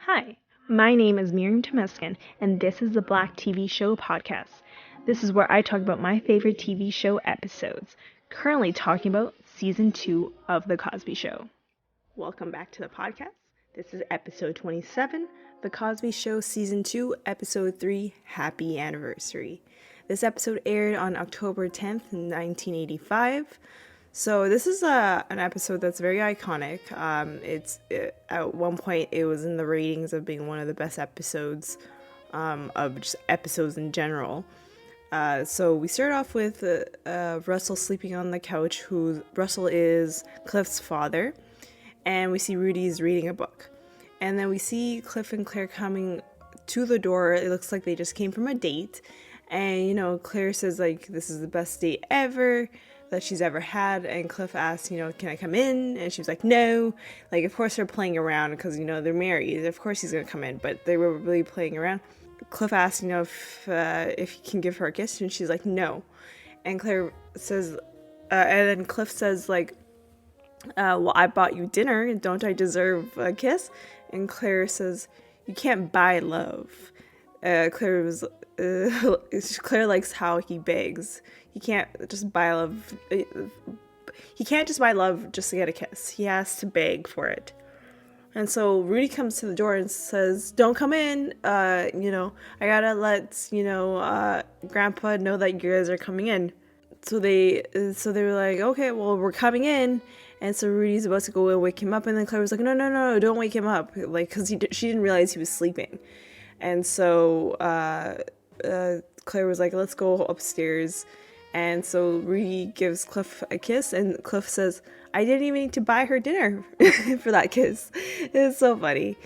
Hi, my name is Miriam, and this is the Black TV Show podcast. This is where I talk about my favorite TV show episodes, currently talking about season 2 of The Cosby Show. Welcome back to the podcast. This is episode 27, The Cosby Show season 2, episode 3, Happy Anniversary. This episode aired on October 10th, 1985. So this is an episode that's very iconic. At one point it was in the ratings of being one of the best episodes of just episodes in general. So we start off with Russell sleeping on the couch. Russell is Cliff's father, and we see Rudy's reading a book. And then we see Cliff and Claire coming to the door. It looks like they just came from a date. And, Claire says, this is the best date ever that she's ever had. And Cliff asks, can I come in? And she's like, no. Of course they're playing around because, they're married. Of course he's going to come in. But they were really playing around. Cliff asks, if he can give her a kiss. And she's like, no. And Claire says, and then Cliff says, well, I bought you dinner. Don't I deserve a kiss? And Claire says, you can't buy love. Claire likes how he begs. He can't just buy love. He can't just buy love just to get a kiss. He has to beg for it. And so Rudy comes to the door and says, "Don't come in. I gotta let Grandpa know that you guys are coming in." So they were like, "Okay, well, we're coming in." And so Rudy's about to go and wake him up, and then Claire was like, "No, don't wake him up," because she didn't realize he was sleeping. And so Claire was like, "Let's go upstairs." And so Rudy gives Cliff a kiss, and Cliff says, "I didn't even need to buy her dinner for that kiss." It's so funny.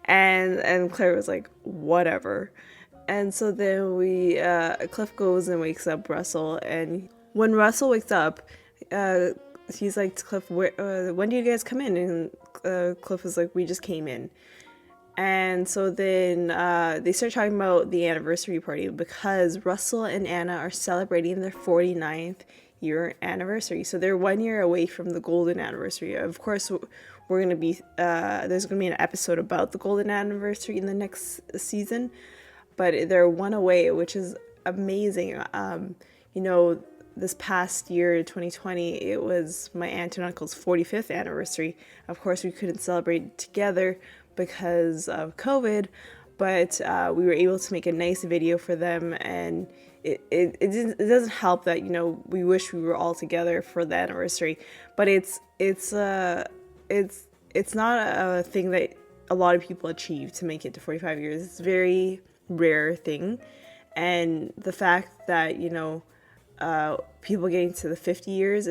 And Claire was like, "Whatever." And so then Cliff goes and wakes up Russell, and when Russell wakes up, he's like to Cliff, when do you guys come in? And Cliff is like, we just came in. And so then they start talking about the anniversary party because Russell and Anna are celebrating their 49th year anniversary. So they're 1 year away from the golden anniversary. Of course, there's going to be an episode about the golden anniversary in the next season, but they're one away, which is amazing. This past year, 2020, it was my aunt and uncle's 45th anniversary. Of course, we couldn't celebrate together because of COVID, but we were able to make a nice video for them, and it doesn't help that we wish we were all together for the anniversary, but it's not a thing that a lot of people achieve to make it to 45 years. It's a very rare thing, and the fact that people getting to the 50 years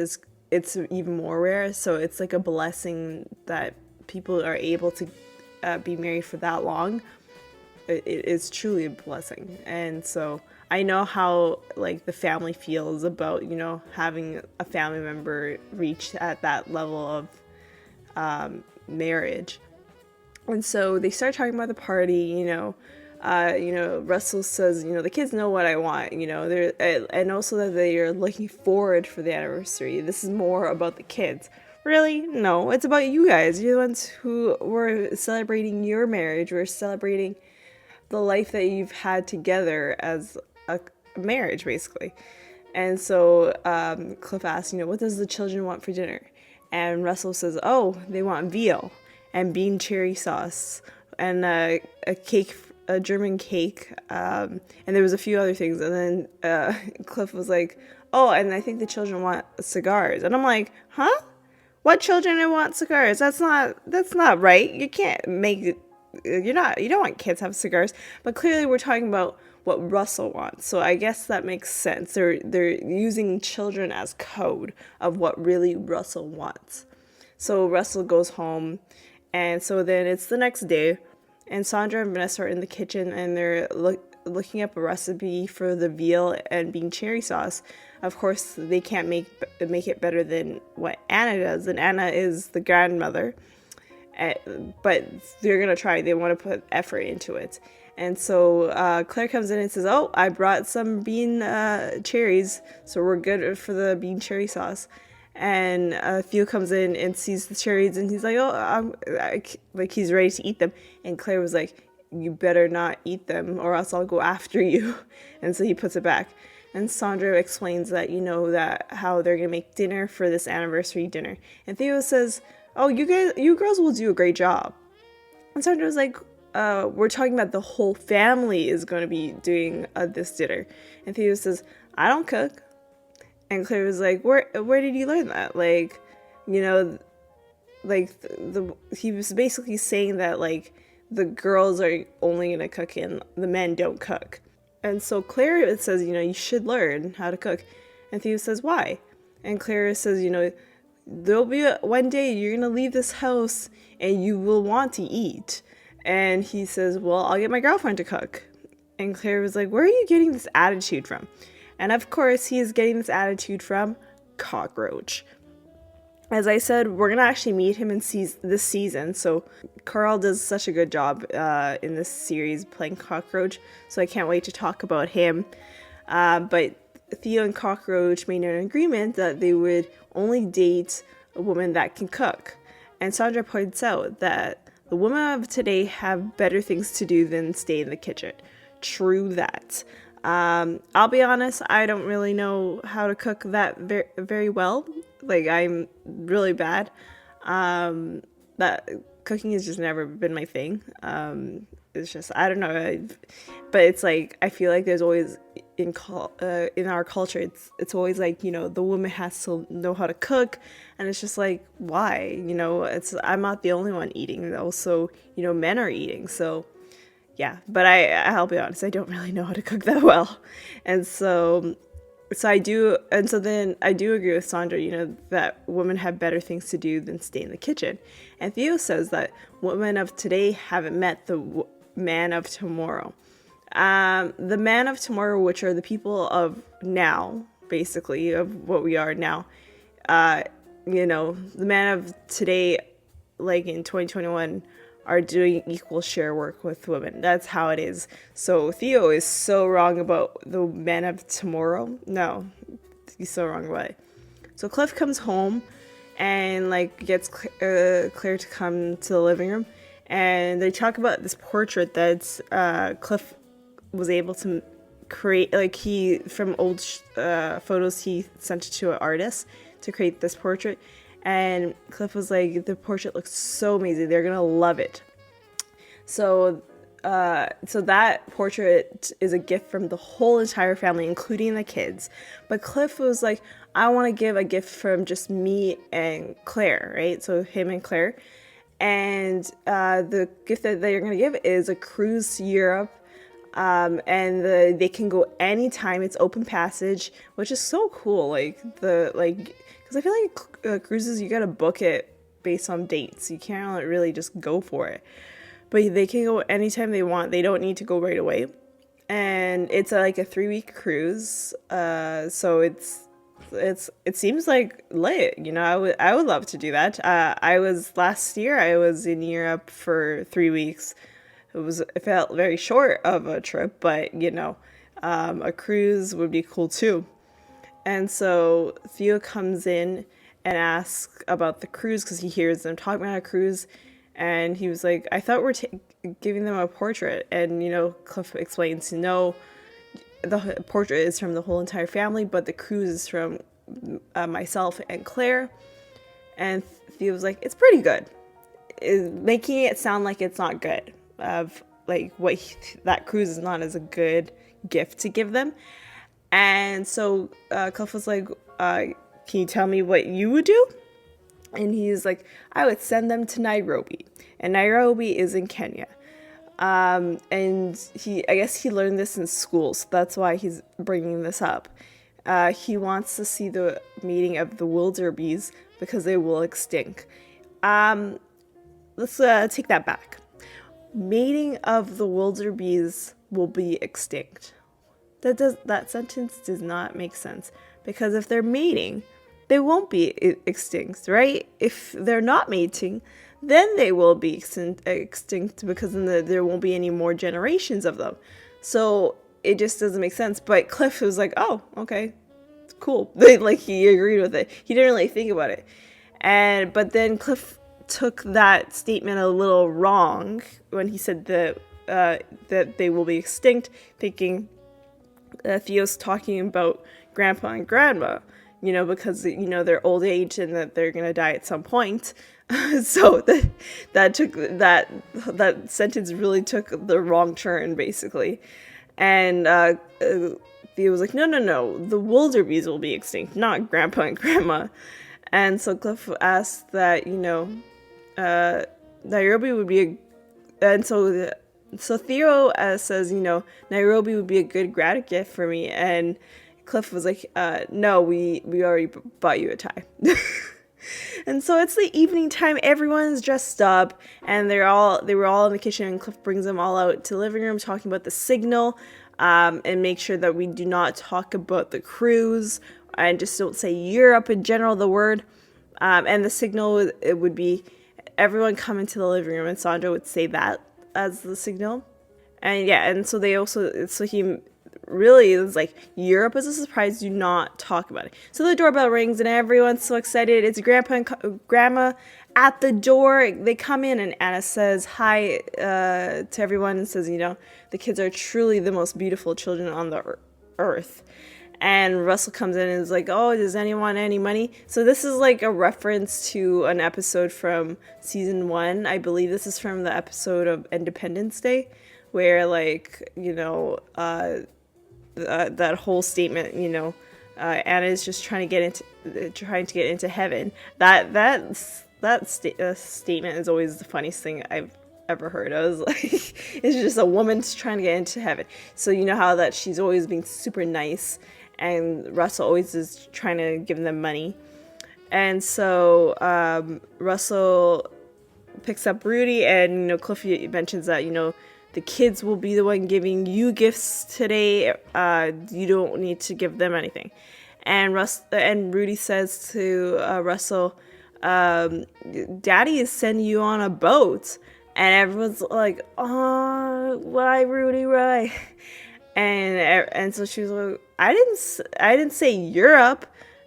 it's even more rare. So it's like a blessing that people are able to be married for that long. It is truly a blessing. And so I know how the family feels about having a family member reach at that level of marriage. And so they start talking about the party. Russell says, the kids know what I want, and also that they are looking forward for the anniversary. This is more about the kids. Really? No, it's about you guys. You're the ones who were celebrating your marriage. We're celebrating the life that you've had together as a marriage, basically. And so Cliff asks, what does the children want for dinner? And Russell says, oh, they want veal and bean cherry sauce and a cake, a German cake, and there was a few other things. And then Cliff was like, oh, and I think the children want cigars. And I'm like, huh? What children want cigars? That's not right. You can't make it. You don't want kids to have cigars. But clearly we're talking about what Russell wants. So I guess that makes sense. They're using children as code of what really Russell wants. So Russell goes home, and so then it's the next day, and Sandra and Vanessa are in the kitchen, and they're looking up a recipe for the veal and bean cherry sauce. Of course, they can't make it better than what Anna does, and Anna is the grandmother. But they're gonna try. They want to put effort into it. And so Claire comes in and says, "Oh, I brought some bean cherries, so we're good for the bean cherry sauce." And Theo comes in and sees the cherries, and he's like, "Oh, like he's ready to eat them." And Claire was like, "You better not eat them, or else I'll go after you." And so he puts it back. And Sandra explains that that how they're gonna make dinner for this anniversary dinner. And Theo says, "Oh, you girls will do a great job." And Sandra was like, "We're talking about the whole family is going to be doing this dinner." And Theo says, "I don't cook." And Claire was like, where did you learn that? Like, like he was basically saying that like the girls are only gonna cook and the men don't cook. And so Claire says, you should learn how to cook. And Theo says, why? And Claire says, there'll be one day you're gonna leave this house and you will want to eat. And he says, well, I'll get my girlfriend to cook. And Claire was like, where are you getting this attitude from? And of course, he is getting this attitude from Cockroach. As I said, we're going to actually meet him in this season. So Carl does such a good job in this series playing Cockroach. So I can't wait to talk about him. But Theo and Cockroach made an agreement that they would only date a woman that can cook. And Sandra points out that the women of today have better things to do than stay in the kitchen. True that. I'll be honest, I don't really know how to cook that very, very well. Like, I'm really bad. That cooking has just never been my thing. It's just, I don't know. But it's like, I feel like there's always, in our culture, it's always like, the woman has to know how to cook. And it's just like, why? I'm not the only one eating. Also, men are eating. So, yeah, but I'll be honest, I don't really know how to cook that well. And so I do agree with Sandra, that women have better things to do than stay in the kitchen. And Theo says that women of today haven't met the man of tomorrow. The man of tomorrow, which are the people of now, basically, of what we are now. The man of today, like in 2021, are doing equal share work with women. That's how it is. So Theo is so wrong about the men of tomorrow. No, he's so wrong about it. So Cliff comes home and gets Claire to come to the living room, and they talk about this portrait that Cliff was able to create. Like, he from old photos, he sent it to an artist to create this portrait. And Cliff was like, the portrait looks so amazing. They're going to love it. So that portrait is a gift from the whole entire family, including the kids. But Cliff was like, I want to give a gift from just me and Claire, right? So him and Claire. And the gift that they're going to give is a cruise to Europe. And they can go anytime. It's open passage, which is so cool. Because I feel like cruises, you gotta book it based on dates. You can't really just go for it. But they can go anytime they want. They don't need to go right away. And it's like a 3-week cruise. So it seems like lit. I would love to do that. Last year I was in Europe for 3 weeks. It felt very short of a trip, but a cruise would be cool too. And so Theo comes in and asks about the cruise because he hears them talking about a cruise. And he was like, I thought we're giving them a portrait. And, Cliff explains, no, the portrait is from the whole entire family, but the cruise is from myself and Claire. And Theo was like, it's pretty good. Making it sound like it's not good. That cruise is not as a good gift to give them. And so Cliff was like, can you tell me what you would do? And he's like, I would send them to Nairobi. And Nairobi is in Kenya. And I guess he learned this in school, so that's why he's bringing this up. He wants to see the meeting of the wildebeest because they will extinct. Let's take that back. Mating of the wildebeest will be extinct. That sentence does not make sense, because if they're mating, they won't be extinct, right? If they're not mating, then they will be extinct because then there won't be any more generations of them. So it just doesn't make sense. But Cliff was like, oh, okay, cool. Like, he agreed with it. He didn't really think about it. But then Cliff took that statement a little wrong when he said that they will be extinct, thinking Theo's talking about grandpa and grandma, because, they're old age and that they're going to die at some point. So that sentence really took the wrong turn, basically. And Theo was like, no, the wildebeest will be extinct, not grandpa and grandma. And so Cliff asked that, Nairobi would be so Theo says, Nairobi would be a good grad gift for me. And Cliff was like, no, we already bought you a tie. And so it's the evening time. Everyone's dressed up, and they were all in the kitchen, and Cliff brings them all out to the living room, talking about the signal, and make sure that we do not talk about the cruise, and just don't say Europe in general, the word. And the signal, it would be everyone come into the living room, and Sandra would say that as the signal. And yeah, and so he really was like, Europe is a surprise, do not talk about it. So the doorbell rings and everyone's so excited. It's grandpa and grandma at the door. They come in and Anna says hi to everyone and says, the kids are truly the most beautiful children on the earth. And Russell comes in and is like, oh, does anyone want any money? So this is like a reference to an episode from season 1. I believe this is from the episode of Independence Day, where that whole statement, Anna is just trying to get into heaven. That statement is always the funniest thing I've ever heard. I was like, it's just a woman trying to get into heaven. So you know how that she's always being super nice, and Russell always is trying to give them money. And so Russell picks up Rudy, and Cliff mentions that the kids will be the one giving you gifts today. You don't need to give them anything. And Rudy says to Russell, Daddy is sending you on a boat. And everyone's like, oh, why, Rudy, why? And so she was like, I didn't say Europe.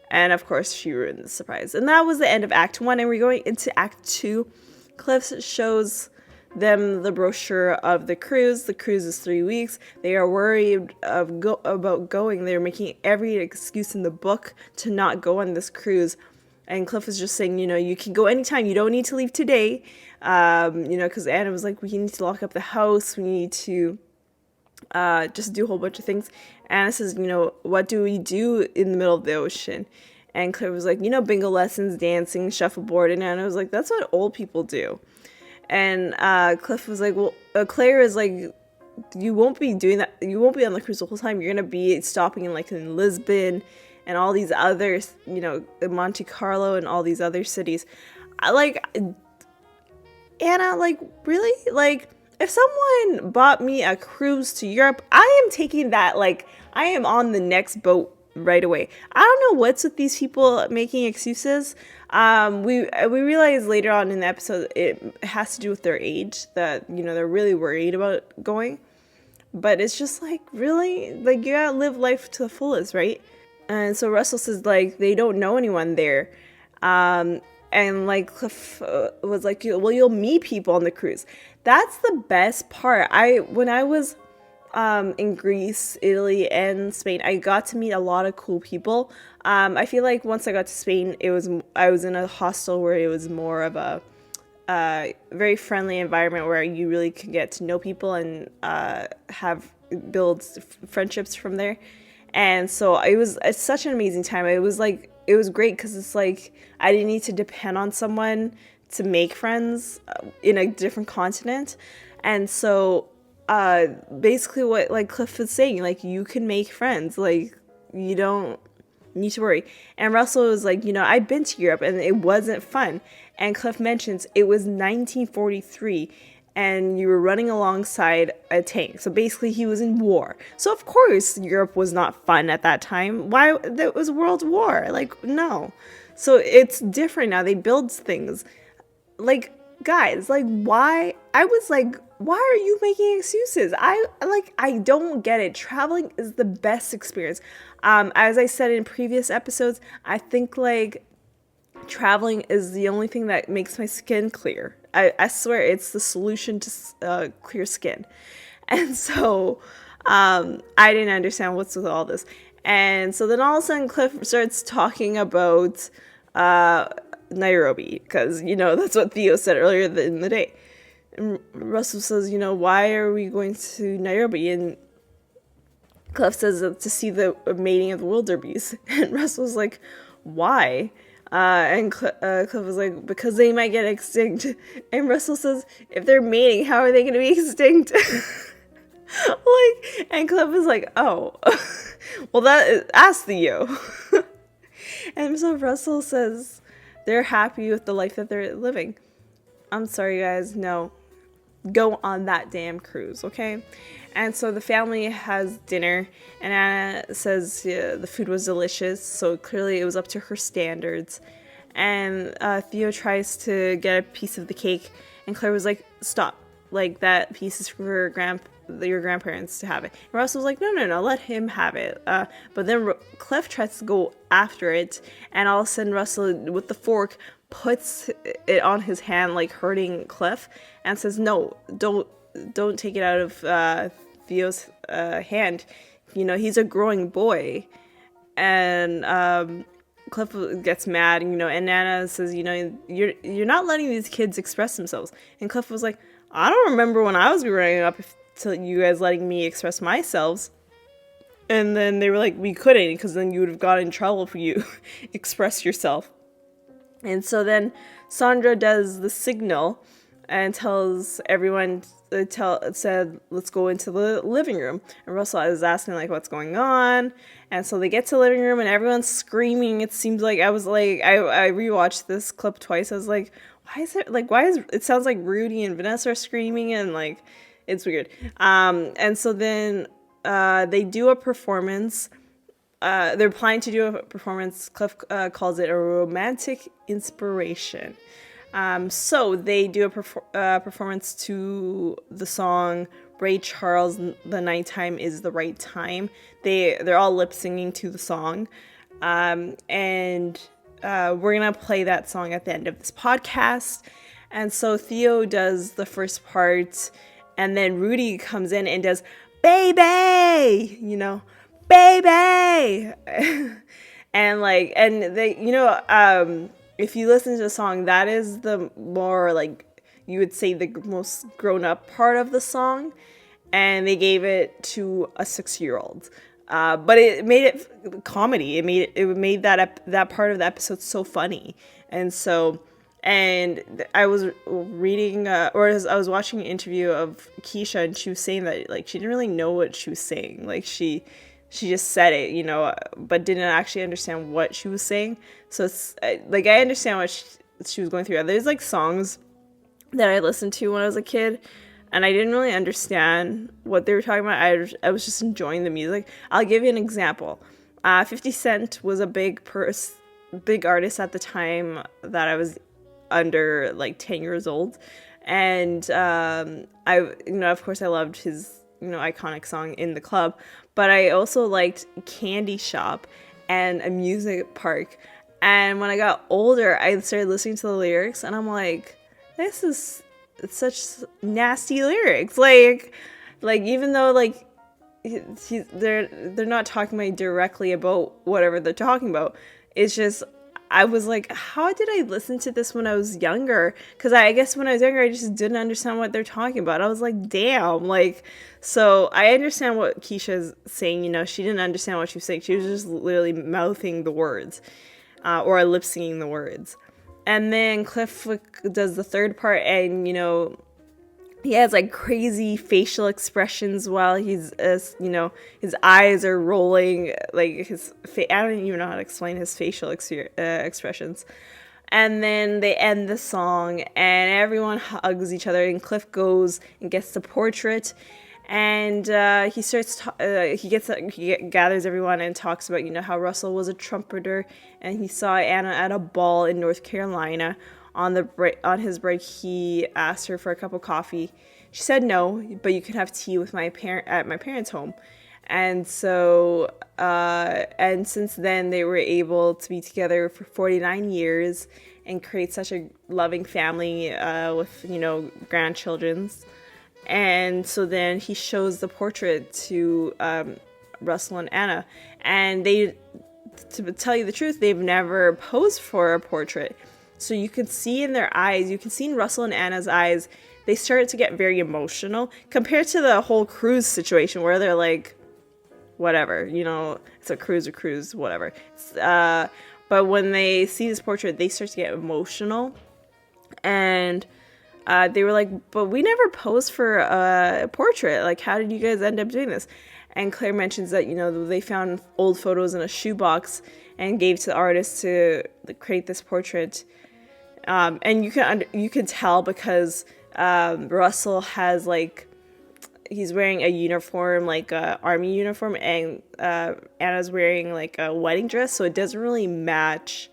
And of course she ruined the surprise. And that was the end of Act 1. And we're going into Act 2. Cliff shows them the brochure of the cruise. The cruise is 3 weeks. They are worried about going. They're making every excuse in the book to not go on this cruise. And Cliff is just saying, you can go anytime. You don't need to leave today. Because Anna was like, we need to lock up the house. We need to just do a whole bunch of things. Anna says, what do we do in the middle of the ocean? And Cliff was like, bingo lessons, dancing, shuffleboard. And Anna was like, that's what old people do. And Cliff was like, well, Claire is like, you won't be doing that. You won't be on the cruise the whole time. You're going to be stopping in Lisbon and all these other, Monte Carlo and all these other cities. Anna, really? If someone bought me a cruise to Europe, I am taking that. I am on the next boat right away. I don't know what's with these people making excuses. We realize later on in the episode it has to do with their age, that they're really worried about going. But it's just really, you gotta live life to the fullest, right? And so Russell says they don't know anyone there. And Cliff was like, well, you'll meet people on the cruise. That's the best part. When I was in Greece, Italy, and Spain, I got to meet a lot of cool people. I feel like once I got to Spain, I was in a hostel where it was more of a very friendly environment where you really could get to know people and build friendships from there. And so it's such an amazing time. It was great because it's I didn't need to depend on someone to make friends in a different continent. And so basically what Cliff was saying, you can make friends, you don't need to worry. And Russell was like, I've been to Europe and it wasn't fun. And Cliff mentions it was 1943 and you were running alongside a tank. So basically he was in war. So of course Europe was not fun at that time. Why? That was World War. No. So it's different now. They build things. guys, like, why? I was like, why are you making excuses? I don't get it. Traveling is the best experience. As I said in previous episodes, I think like traveling is the only thing that makes my skin clear. I swear it's the solution to clear skin. And so I didn't understand what's with all this. And so then all of a sudden Cliff starts talking about Nairobi, because, you know, that's what Theo said earlier in the day. And Russell says, you know, why are we going to Nairobi? And Cliff says to see the mating of the wildebeest. And Russell's like, why? And Cliff was like, because they might get extinct. And Russell says, if they're mating, how are they going to be extinct? Like, and Cliff is like, oh, well, ask Theo. And so Russell says they're happy with the life that they're living. I'm sorry, guys, no. Go on that damn cruise, okay? And so the family has dinner, and Anna says the food was delicious, so clearly it was up to her standards. And Theo tries to get a piece of the cake, and Claire was like, stop. Like, that piece is for your grandparents to have it. And Russell was like, no, let him have it. But then Cliff tries to go after it, and all of a sudden Russell, with the fork, puts it on his hand, like hurting Cliff, and says, no, don't take it out of Theo's hand. You know, he's a growing boy. And Cliff gets mad, you know, and Nana says, you know, you're not letting these kids express themselves. And Cliff was like, I don't remember when I was growing up till you guys letting me express myself. And then they were like, we couldn't, because then you would have got in trouble if you express yourself. And so then Sandra does the signal and tells everyone, said, let's go into the living room. And Russell is asking, like, what's going on? And so they get to the living room and everyone's screaming. It seems like I rewatched this clip twice. I was like, it sounds like Rudy and Vanessa are screaming, and like, it's weird. And so then they do a performance. They're planning to do a performance. Cliff calls it a romantic inspiration. So they do a performance to the song Ray Charles, "The Nighttime Is the Right Time." They're all lip singing to the song, and we're gonna play that song at the end of this podcast. And so Theo does the first part, and then Rudy comes in and does "Baby," you know, "Baby," and they, you know, if you listen to the song, that is the more, like, you would say the most grown up part of the song, and they gave it to a 6-year-old. But it made it comedy. It made that part of the episode so funny. And so, and I was reading, I was watching an interview of Keisha, and she was saying that, like, she didn't really know what she was saying. Like, she just said it, you know, but didn't actually understand what she was saying. So it's like, I understand what she was going through. There's like songs that I listened to when I was a kid, and I didn't really understand what they were talking about. I was just enjoying the music. I'll give you an example. 50 Cent was a big artist at the time that I was under like 10 years old, and of course I loved his, you know, iconic song "In the Club," but I also liked Candy Shop and Amusement Park. And when I got older, I started listening to the lyrics, and I'm like, this is such nasty lyrics. Like even though like they're not talking about directly about whatever they're talking about, it's just, I was like, how did I listen to this when I was younger? Because I guess when I was younger, I just didn't understand what they're talking about. I was like, damn. Like, so I understand what Keisha's saying. You know, she didn't understand what she was saying. She was just literally mouthing the words, or lip singing the words. And then Cliff does the third part, and, you know, he has like crazy facial expressions while he's, you know, his eyes are rolling, like I don't even know how to explain his facial expressions. And then they end the song, and everyone hugs each other, and Cliff goes and gets the portrait, and he gathers everyone and talks about, you know, how Russell was a trumpeter, and he saw Anna at a ball in North Carolina on his break, he asked her for a cup of coffee. She said no, but you can have tea with at my parents' home. And so, and since then, they were able to be together for 49 years and create such a loving family with, grandchildren. And so then he shows the portrait to Russell and Anna. And to tell you the truth, they've never posed for a portrait. So you can see in their eyes, you can see in Russell and Anna's eyes, they started to get very emotional compared to the whole cruise situation where they're like, whatever, it's a cruise, whatever. But when they see this portrait, they start to get emotional. And they were like, but we never posed for a portrait. Like, how did you guys end up doing this? And Claire mentions that, they found old photos in a shoebox and gave to the artist to create this portrait. And you can tell because Russell has he's wearing a uniform, like a army uniform, and Anna's wearing like a wedding dress, so it doesn't really match.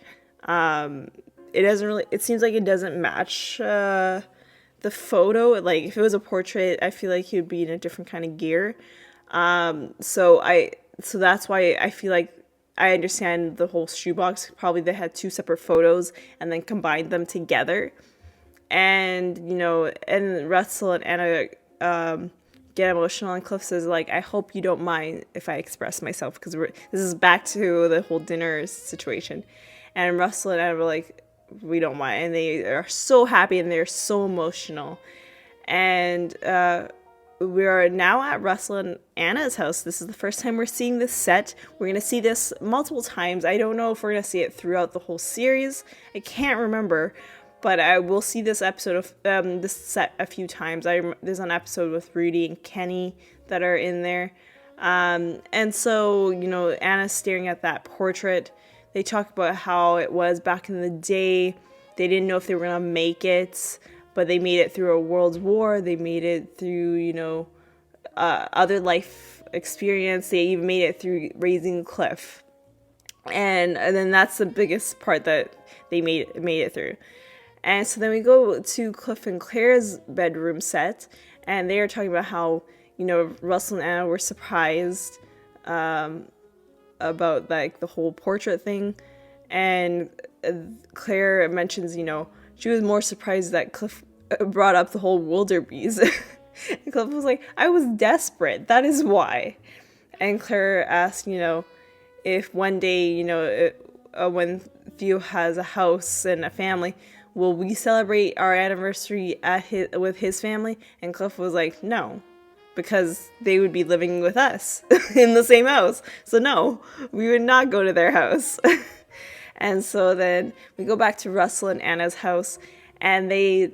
It seems like it doesn't match the photo. Like if it was a portrait, I feel like he would be in a different kind of gear. So that's why I feel like I understand the whole shoebox. Probably they had two separate photos and then combined them together. And, and Russell and Anna get emotional, and Cliff says, I hope you don't mind if I express myself, because this is back to the whole dinner situation. And Russell and Anna were like, we don't mind. And they are so happy and they're so emotional. And we are now at Russell and Anna's house. This is the first time we're seeing this set. We're going to see this multiple times. I don't know if we're going to see it throughout the whole series. I can't remember. But I will see this episode of this set a few times. There's an episode with Rudy and Kenny that are in there. And so, Anna's staring at that portrait. They talk about how it was back in the day. They didn't know if they were going to make it, but they made it through a world war. They made it through, other life experience. They even made it through raising Cliff. And then that's the biggest part that they made it through. And so then we go to Cliff and Claire's bedroom set, and they are talking about how, Russell and Anna were surprised about, the whole portrait thing. And Claire mentions, she was more surprised that Cliff brought up the whole wildebeest. And Cliff was like, I was desperate. That is why. And Claire asked, if one day, when Theo has a house and a family, will we celebrate our anniversary with his family? And Cliff was like, no, because they would be living with us in the same house. So no, we would not go to their house. And so then we go back to Russell and Anna's house, and they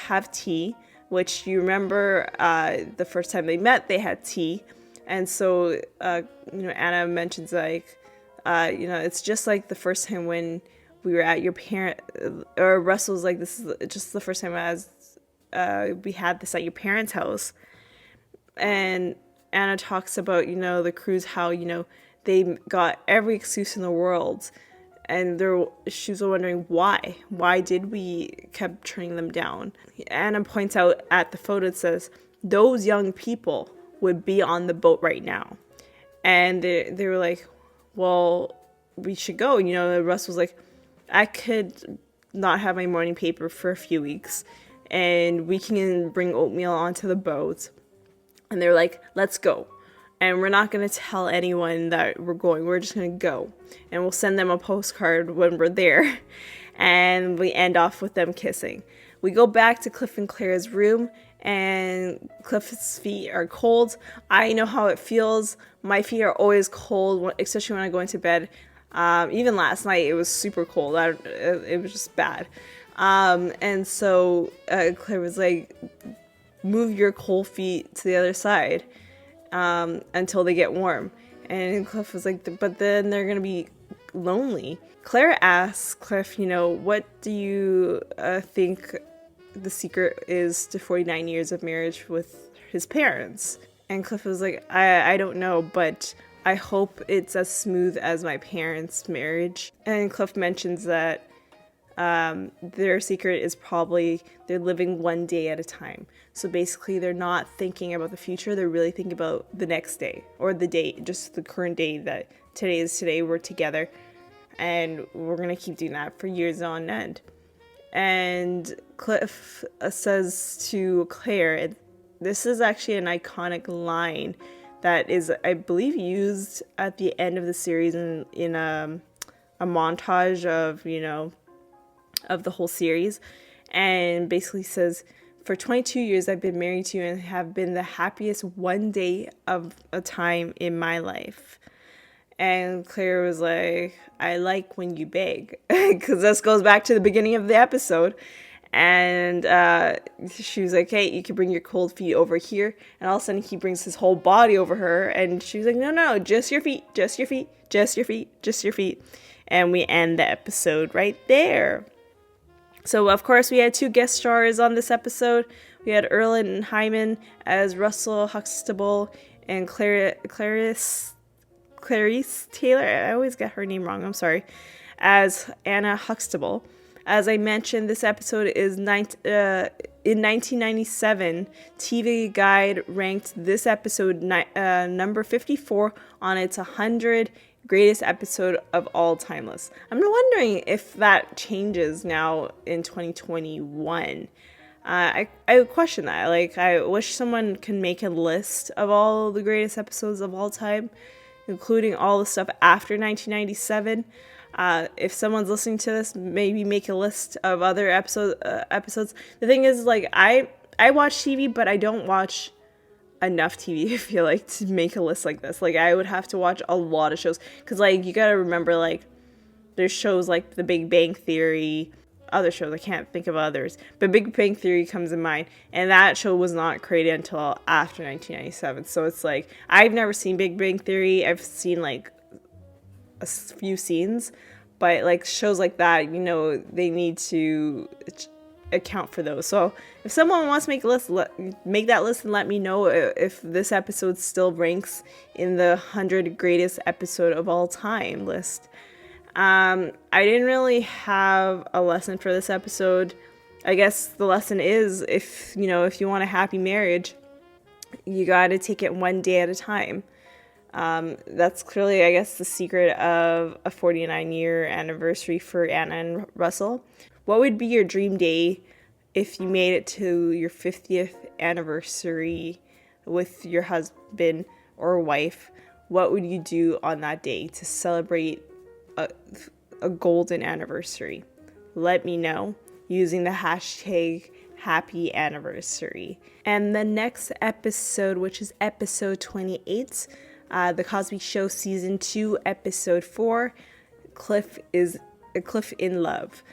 have tea, which you remember the first time they met, they had tea. And so, Anna mentions it's just like the first time when we were at your or Russell's like, this is just the first time we had this at your parents' house. And Anna talks about, the cruise, how, they got every excuse in the world. And she was wondering why. Why did we kept turning them down? Anna points out at the photo, it says, those young people would be on the boat right now. And they were like, well, we should go. Russ was like, I could not have my morning paper for a few weeks, and we can bring oatmeal onto the boat. And they were like, let's go. And we're not going to tell anyone that we're going. We're just going to go. And we'll send them a postcard when we're there. And we end off with them kissing. We go back to Cliff and Claire's room, and Cliff's feet are cold. I know how it feels. My feet are always cold, especially when I go into bed. Even last night, it was super cold. It was just bad. And so Claire was like, move your cold feet to the other side until they get warm. And Cliff was like, but then they're going to be lonely. Claire asks Cliff, what do you think the secret is to 49 years of marriage with his parents? And Cliff was like, I don't know, but I hope it's as smooth as my parents' marriage. And Cliff mentions that Their secret is probably they're living one day at a time. So basically they're not thinking about the future, they're really thinking about the next day, or the day, just the current day, that today is today, we're together, and we're gonna keep doing that for years on end. And Cliff says to Claire, and this is actually an iconic line that is, I believe, used at the end of the series in a montage of, of the whole series, and basically says, for 22 years I've been married to you and have been the happiest one day of a time in my life. And Claire was like, I like when you beg, because this goes back to the beginning of the episode. And she was like, hey, you can bring your cold feet over here. And all of a sudden he brings his whole body over her, and she was like, no, just your feet, just your feet, just your feet, just your feet. And we end the episode right there. So, of course, we had 2 guest stars on this episode. We had Erlen Hyman as Russell Huxtable and Clarice Taylor, I always get her name wrong, I'm sorry, as Anna Huxtable. As I mentioned, this episode is in 1997. TV Guide ranked this episode number 54 on its 100 greatest episode of all time list. I'm wondering if that changes now in 2021. I would question that. Like, I wish someone could make a list of all the greatest episodes of all time, including all the stuff after 1997. If someone's listening to this, maybe make a list of other episodes. The thing is, like, I watch TV, but I don't watch enough TV, I feel like, to make a list like this. Like, I would have to watch a lot of shows, because, like, you gotta remember, like, there's shows like The Big Bang Theory, other shows, I can't think of others, but Big Bang Theory comes in mind, and that show was not created until after 1997. So it's like, I've never seen Big Bang Theory. I've seen like a few scenes, but like shows like that, they need to account for those. So if someone wants to make a list, make that list and let me know if this episode still ranks in the 100 greatest episode of all time list. I didn't really have a lesson for this episode. I guess the lesson is, if you want a happy marriage, you got to take it one day at a time. That's clearly, I guess, the secret of a 49-year anniversary for Anna and Russell. What would be your dream day if you made it to your 50th anniversary with your husband or wife? What would you do on that day to celebrate a golden anniversary? Let me know using the hashtag happy anniversary. And the next episode, which is episode 28, The Cosby Show season 2, episode 4, Cliff in Love.